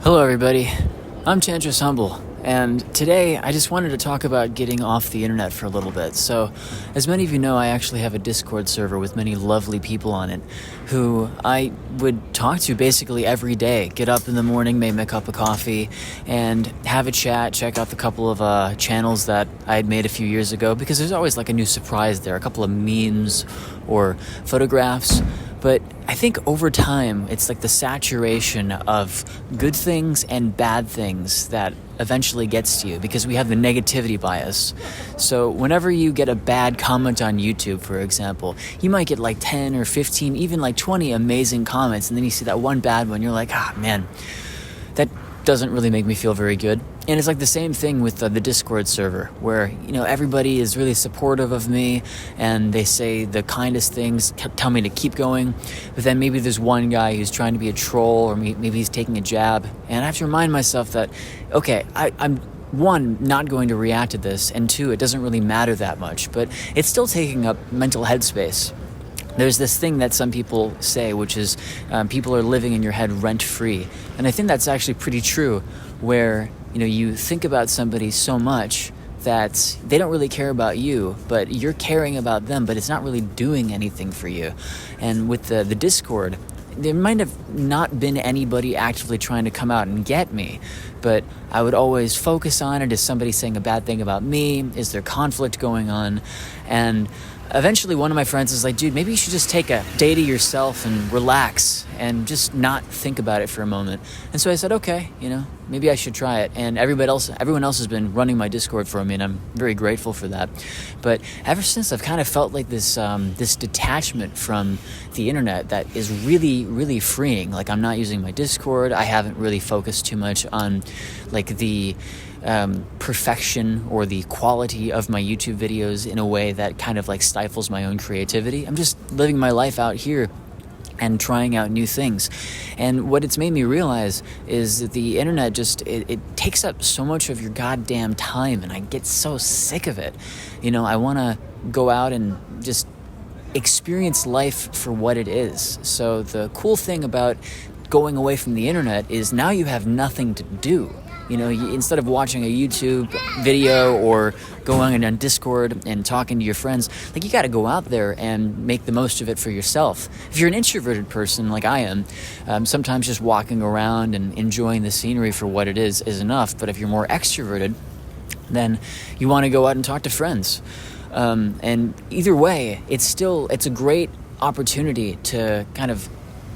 Hello everybody, I'm Twotris Humble, and today I just wanted to talk about getting off the internet for a little bit. So, as many of you know, I actually have a Discord server with many lovely people on it who I would talk to basically every day. Get up in the morning, make me a cup of coffee, and have a chat, check out the couple of channels that I had made a few years ago, because there's always like a new surprise there, a couple of memes or photographs. But I think over time, it's like the saturation of good things and bad things that eventually gets to you, because we have the negativity bias. So whenever you get a bad comment on YouTube, for example, you might get like 10 or 15, even like 20 amazing comments, and then you see that one bad one, you're like, man, that doesn't really make me feel very good. And it's like the same thing with the Discord server, where, you know, everybody is really supportive of me and they say the kindest things, tell me to keep going. But then maybe there's one guy who's trying to be a troll, or maybe he's taking a jab. And I have to remind myself that, okay, I'm one, not going to react to this, and two, it doesn't really matter that much, but it's still taking up mental headspace. There's this thing that some people say, which is people are living in your head rent-free. And I think that's actually pretty true, where, you know, you think about somebody so much that they don't really care about you, but you're caring about them, but it's not really doing anything for you. And with the Discord, there might have not been anybody actively trying to come out and get me, but I would always focus on it. Is somebody saying a bad thing about me? Is there conflict going on? And eventually one of my friends is like, dude, maybe you should just take a day to yourself and relax and just not think about it for a moment. And so I said, okay, you know, maybe I should try it. And everyone else has been running my Discord for me, and I'm very grateful for that. But ever since, I've kind of felt like this detachment from the internet that is really, really freeing. Like, I'm not using my Discord. I haven't really focused too much on like the perfection or the quality of my YouTube videos in a way that kind of like stifles my own creativity. I'm just living my life out here and trying out new things. And what it's made me realize is that the internet just, it takes up so much of your goddamn time, and I get so sick of it. You know, I want to go out and just experience life for what it is. So the cool thing about going away from the internet is now you have nothing to do. You know, instead of watching a YouTube video or going on Discord and talking to your friends, like, you got to go out there and make the most of it for yourself. If you're an introverted person like I am, sometimes just walking around and enjoying the scenery for what it is enough. But if you're more extroverted, then you want to go out and talk to friends. And either way, it's a great opportunity to kind of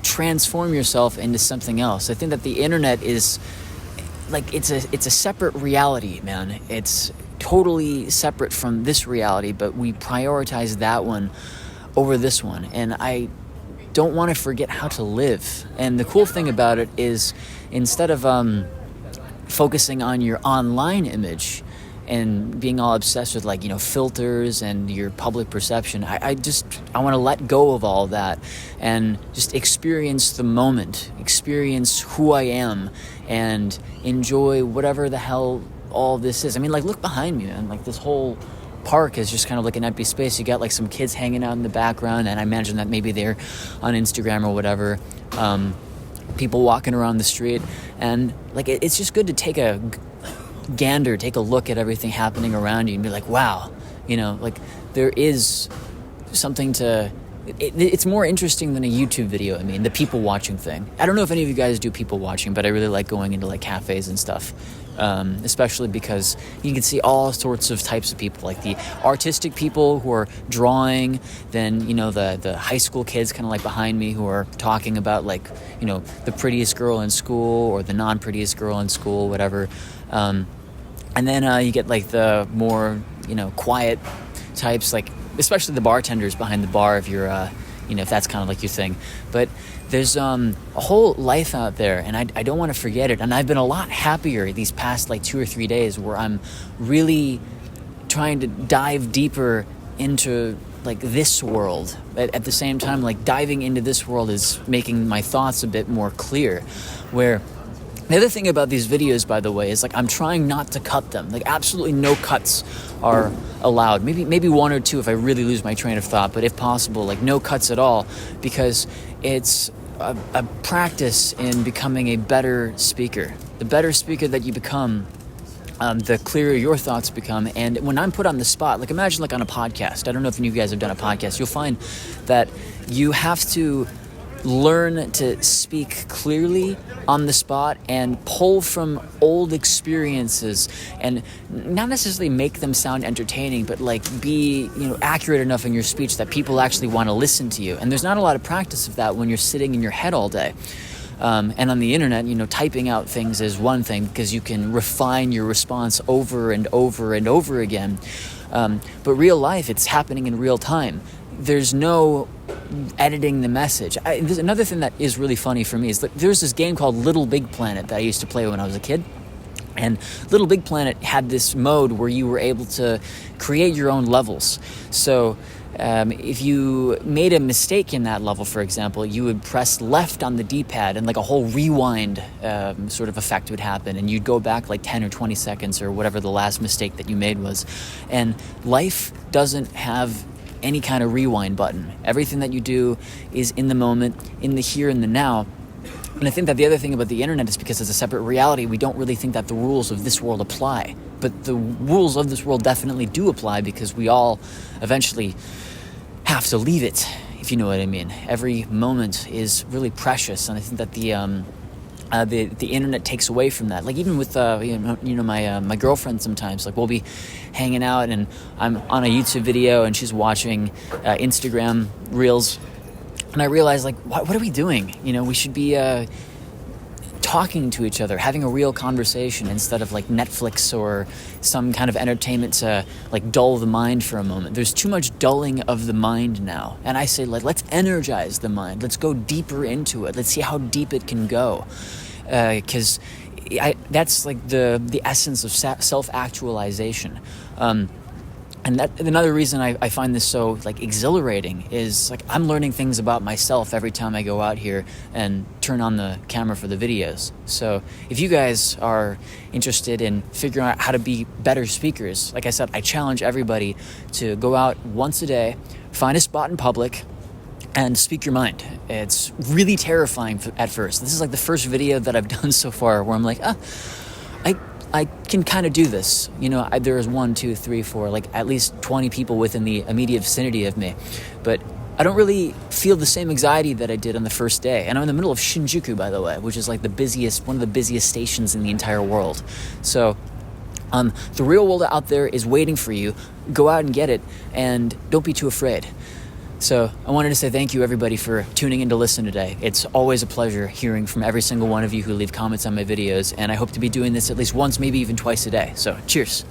transform yourself into something else. I think that the internet is like, it's a separate reality, man. It's totally separate from this reality, but we prioritize that one over this one. And I don't want to forget how to live. And the cool thing about it is, instead of focusing on your online image and being all obsessed with, like, you know, filters and your public perception, I want to let go of all that and just experience the moment, experience who I am, and enjoy whatever the hell all this is. I mean, like, look behind me, man. Like, this whole park is just kind of like an empty space. You got like some kids hanging out in the background, and I imagine that maybe they're on Instagram or whatever. People walking around the street, and like, it's just good to take a look at everything happening around you and be like, wow, you know, like, there is something to it's more interesting than a YouTube video. I mean, the people watching thing. I don't know if any of you guys do people watching, but I really like going into like cafes and stuff, especially because you can see all sorts of types of people, like the artistic people who are drawing, then, you know, the high school kids kind of like behind me who are talking about, like, you know, the prettiest girl in school or the non-prettiest girl in school, whatever. And then you get like the more, you know, quiet types, like especially the bartenders behind the bar, if you're, you know, if that's kind of like your thing. But there's a whole life out there, and I don't want to forget it. And I've been a lot happier these past like 2 or 3 days, where I'm really trying to dive deeper into like this world. At the same time, like, diving into this world is making my thoughts a bit more clear, where the other thing about these videos, by the way, is like, I'm trying not to cut them. Like, absolutely no cuts are allowed. Maybe one or two if I really lose my train of thought, but if possible, like, no cuts at all, because it's a practice in becoming a better speaker. The better speaker that you become, the clearer your thoughts become. And when I'm put on the spot, like imagine like on a podcast, I don't know if any of you guys have done a podcast, you'll find that you have to learn to speak clearly on the spot and pull from old experiences and not necessarily make them sound entertaining, but like be, accurate enough in your speech that people actually want to listen to you. And there's not a lot of practice of that when you're sitting in your head all day. And on the internet, typing out things is one thing because you can refine your response over and over and over again. But real life, it's happening in real time. There's no editing the message. There's another thing that is really funny for me is that there's this game called Little Big Planet that I used to play when I was a kid. And Little Big Planet had this mode where you were able to create your own levels. So if you made a mistake in that level, for example, you would press left on the D-pad and like a whole rewind sort of effect would happen, and you'd go back like 10 or 20 seconds or whatever the last mistake that you made was. And life doesn't have any kind of rewind button. Everything that you do is in the moment, in the here and the now. And I think that the other thing about the internet is because it's a separate reality, we don't really think that the rules of this world apply. But the rules of this world definitely do apply because we all eventually have to leave it, if you know what I mean. Every moment is really precious, and I think that the internet takes away from that. Like even with my girlfriend sometimes, like we'll be hanging out and I'm on a YouTube video and she's watching Instagram Reels, and I realize like what are we doing? We should be talking to each other, having a real conversation instead of like Netflix or some kind of entertainment to like dull the mind for a moment. There's too much dulling of the mind now, and I say like let's energize the mind. Let's go deeper into it. Let's see how deep it can go. Because that's like the essence of self-actualization. And that another reason I find this so like exhilarating is like I'm learning things about myself every time I go out here and turn on the camera for the videos. So if you guys are interested in figuring out how to be better speakers, like I said, I challenge everybody to go out once a day, find a spot in public, and speak your mind. It's really terrifying at first. This is like the first video that I've done so far where I'm like, I can kind of do this. There is 1, 2, 3, 4, like at least 20 people within the immediate vicinity of me. But I don't really feel the same anxiety that I did on the first day. And I'm in the middle of Shinjuku, by the way, which is like one of the busiest stations in the entire world. So the real world out there is waiting for you. Go out and get it, and don't be too afraid. So I wanted to say thank you, everybody, for tuning in to listen today. It's always a pleasure hearing from every single one of you who leave comments on my videos, and I hope to be doing this at least once, maybe even twice a day. So cheers.